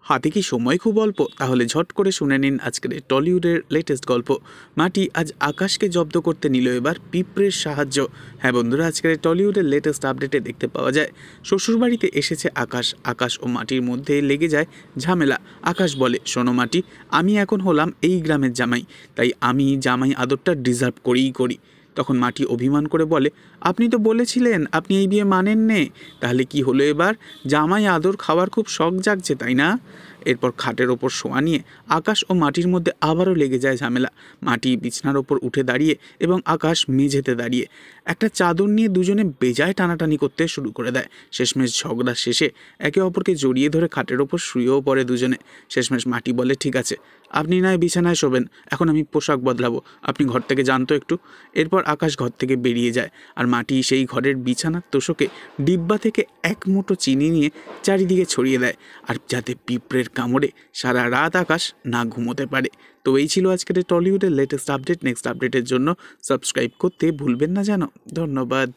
হাতে কি সময় খুব অল্প? তাহলে ঝট করে শুনে নিন আজকের এই টলিউডের লেটেস্ট গল্প। মাটি আজ আকাশকে জব্দ করতে নিল এবার পিঁপড়ের সাহায্য। হ্যাঁ বন্ধুরা, আজকের এই টলিউডের লেটেস্ট আপডেটে দেখতে পাওয়া যায় শ্বশুরবাড়িতে এসেছে আকাশ। আকাশ ও মাটির মধ্যে লেগে যায় ঝামেলা। আকাশ বলে, শোনো মাটি, আমি এখন হলাম এই গ্রামের জামাই, তাই আমি জামাই আদরটা ডিজার্ভ করি। তখন মাটি অভিমান করে বলে, আপনি তো বলেছিলেন আপনি এই বিয়ে মানেন নে, তাহলে কি হলো এবার? জামাই আদর খাওয়ার খুব শখ জাগছে, তাই না? এরপর খাটের ওপর শোয়া নিয়ে আকাশ ও মাটির মধ্যে আবারও লেগে যায় ঝামেলা। মাটি বিছানার ওপর উঠে দাঁড়িয়ে এবং আকাশ মেঝেতে দাঁড়িয়ে একটা চাদর নিয়ে দুজনে বেজায় টানাটানি করতে শুরু করে দেয়। শেষমেশ ঝগড়া শেষে একে অপরকে জড়িয়ে ধরে খাটের ওপর শুয়েও পড়ে দুজনে। শেষমেশ মাটি বলে, ঠিক আছে, আপনি নয় বিছানায় শোবেন, এখন আমি পোশাক বদলাবো, আপনি ঘর থেকে যান তো একটু। এরপর আকাশ ঘর থেকে বেরিয়ে যায় আর মাটি সেই ঘরের বিছানার তোষকে ডিব্বা থেকে এক মুঠো চিনি নিয়ে চারিদিকে ছড়িয়ে দেয়, আর যাতে পিঁপড়ের কামড়ে সারা রাত আকাশ না ঘুমোতে পারে। তো এই ছিল আজকের টলিউডের লেটেস্ট আপডেট। নেক্সট আপডেটের জন্য সাবস্ক্রাইব করতে ভুলবেন না যেন। ধন্যবাদ।